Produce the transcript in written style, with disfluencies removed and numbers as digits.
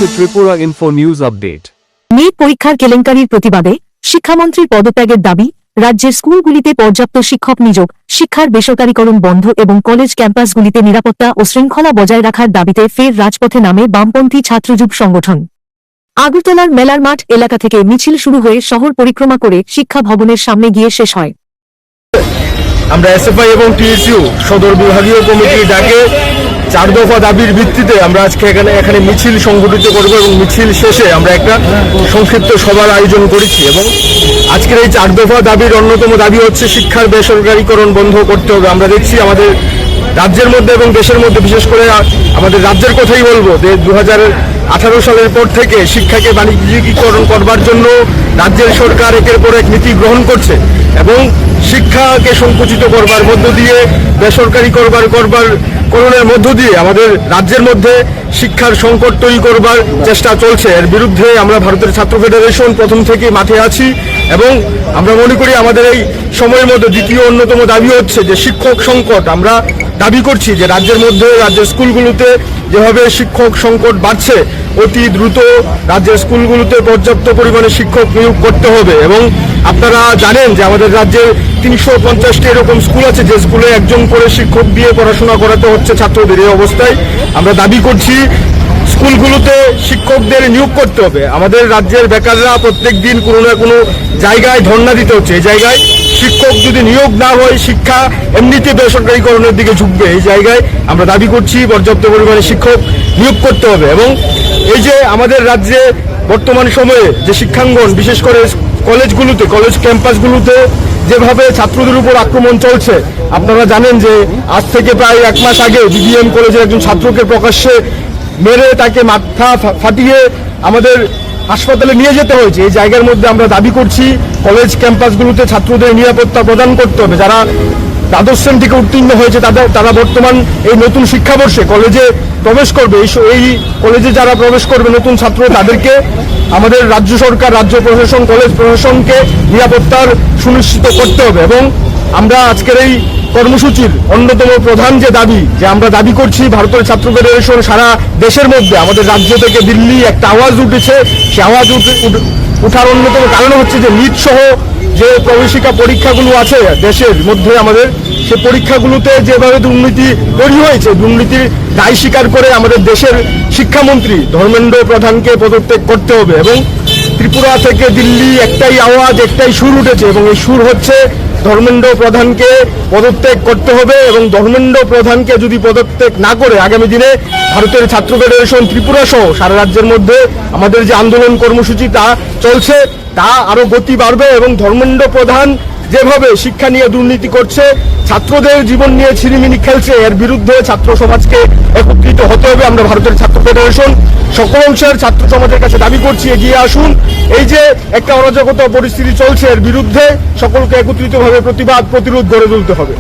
to Tripura Info News Update. NEET পরীক্ষার কেলেঙ্কারির প্রতিবাদে শিক্ষামন্ত্রীর পদত্যাগের দাবি, রাজ্যের স্কুলগুলিতে পর্যাপ্ত শিক্ষক নিয়োগ, শিক্ষার বেসরকারীকরণ বন্ধ এবং কলেজ ক্যাম্পাসগুলিতে নিরাপত্তা ও শৃঙ্খলা বজায় রাখার দাবিতে ফের রাজপথে নামে বামপন্থী ছাত্রযুব সংগঠন। আগরতলার মেলার মাঠ এলাকা থেকে মিছিল শুরু হয়ে শহর পরিক্রমা করে শিক্ষা ভবনের সামনে গিয়ে শেষ হয়। আমরা এসএফআই এবং টিএসইউ সদর বিভাগীয় কমিটির ডাকে 4 দফা দাবির ভিত্তিতে আমরা আজকে এখানে মিছিল সংগঠিত করব এবং মিছিল শেষে আমরা একটা সংক্ষিপ্ত সভার আয়োজন করেছি। এবং আজকের এই 4 দফা দাবির অন্যতম দাবি হচ্ছে শিক্ষার বেসরকারীকরণ বন্ধ করতে হবে। আমরা দেখছি আমাদের রাজ্যের মধ্যে এবং দেশের মধ্যে, বিশেষ করে আমাদের রাজ্যের কথাই বলবো, যে 2018 সালের পর থেকে শিক্ষাকে বাণিজ্যিকীকরণ করবার জন্য রাজ্যের সরকার একের পর এক নীতি গ্রহণ করছে এবং শিক্ষাকে সংকুচিত করবার মধ্য দিয়ে, বেসরকারি করণের মধ্য দিয়ে আমাদের রাজ্যের মধ্যে শিক্ষার সংকট তৈরি করবার চেষ্টা চলছে। এর বিরুদ্ধে আমরা ভারতের ছাত্র ফেডারেশন প্রথম থেকে মাঠে আছি এবং আমরা মনে করি আমাদের এই সময়ের মধ্যে দ্বিতীয় অন্যতম দাবি হচ্ছে যে শিক্ষক সংকট। আমরা দাবি করছি যে রাজ্যের মধ্যে, রাজ্যের স্কুলগুলোতে যেভাবে শিক্ষক সংকট বাড়ছে, অতি দ্রুত রাজ্যের স্কুলগুলোতে পর্যাপ্ত পরিমাণে শিক্ষক নিয়োগ করতে হবে। এবং আপনারা জানেন যে আমাদের রাজ্যে 350টি এরকম স্কুল আছে যে স্কুলে একজন করে শিক্ষক দিয়ে পড়াশোনা করাতে হচ্ছে ছাত্রদের। এই অবস্থায় আমরা দাবি করছি স্কুলগুলোতে শিক্ষকদের নিয়োগ করতে হবে। আমাদের রাজ্যের বেকাররা প্রত্যেক দিন কোনো না কোনো জায়গায় ধর্ণা দিতে হচ্ছে। এই জায়গায় শিক্ষক যদি নিয়োগ না হয়, শিক্ষা এমনিতে বেসরকারীকরণের দিকে ঝুঁকবে। এই জায়গায় আমরা দাবি করছি পর্যাপ্ত পরিমাণে শিক্ষক নিয়োগ করতে হবে। এবং এই যে আমাদের রাজ্যে বর্তমান সময়ে যে শিক্ষাঙ্গন, বিশেষ করে কলেজগুলোতে, কলেজ ক্যাম্পাসগুলোতে যেভাবে ছাত্রদের উপর আক্রমণ চলছে, আপনারা জানেন যে আজ থেকে প্রায় 1 মাস আগে বিবিএম কলেজের একজন ছাত্রকে প্রকাশ্যে মেরে তাকে মাথা ফাটিয়ে আমাদের হাসপাতালে নিয়ে যেতে হয়েছে। এই জায়গার মধ্যে আমরা দাবি করছি কলেজ ক্যাম্পাসগুলোতে ছাত্রদের নিরাপত্তা প্রদান করতে হবে। যারা দ্বাদশ শ্রেণী থেকে উত্তীর্ণ হয়েছে তারা বর্তমান এই নতুন শিক্ষাবর্ষে কলেজে প্রবেশ করবে। এই কলেজে যারা প্রবেশ করবে নতুন ছাত্র, তাদেরকে আমাদের রাজ্য সরকার, রাজ্য প্রশাসন, কলেজ প্রশাসনকে নিরাপত্তার সুনিশ্চিত করতে হবে। এবং আমরা আজকের এই কর্মসূচির অন্যতম প্রধান যে দাবি, যে আমরা দাবি করছি ভারতের ছাত্র ফেডারেশন সারা দেশের মধ্যে, আমাদের রাজ্য থেকে দিল্লি একটা আওয়াজ উঠেছে। সে আওয়াজ উঠার অন্যতম কারণ হচ্ছে যে নিট সহ যে প্রবেশিকা পরীক্ষাগুলো আছে দেশের মধ্যে, আমাদের সে পরীক্ষাগুলোতে যেভাবে দুর্নীতি তৈরি হয়েছে, দুর্নীতির দায় স্বীকার করে আমাদের দেশের শিক্ষামন্ত্রী ধর্মেন্দ্র প্রধানকে পদত্যাগ করতে হবে। এবং ত্রিপুরা থেকে দিল্লি একটাই আওয়াজ, একটাই সুর উঠেছে এবং এই সুর হচ্ছে ধর্মেন্দ্র প্রধানকে পদত্যাগ করতে হবে। এবং ধর্মেন্দ্র প্রধানকে যদি পদত্যাগ না করে আগামী দিনে ভারতের ছাত্র ফেডারেশন ত্রিপুরা সহ সারা রাজ্যের মধ্যে আমাদের যে আন্দোলন কর্মসূচি তা চলছে, তা আরো গতি বাড়বে। এবং ধর্মেন্দ্র প্রধান যেভাবে শিক্ষা নিয়ে দুর্নীতি করছে, ছাত্রদের জীবন নিয়ে ছিনিমিনি খেলছে, এর বিরুদ্ধে ছাত্র সমাজকে একত্রিত হতে হবে। আমরা ভারতের ছাত্র ফেডারেশন সকল অংশের ছাত্র সমাজের কাছে দাবি করছি, এগিয়ে আসুন। এই যে একটা অরাজকতা পরিস্থিতি চলছে, এর বিরুদ্ধে সকলকে একত্রিতভাবে প্রতিবাদ প্রতিরোধ গড়ে তুলতে হবে।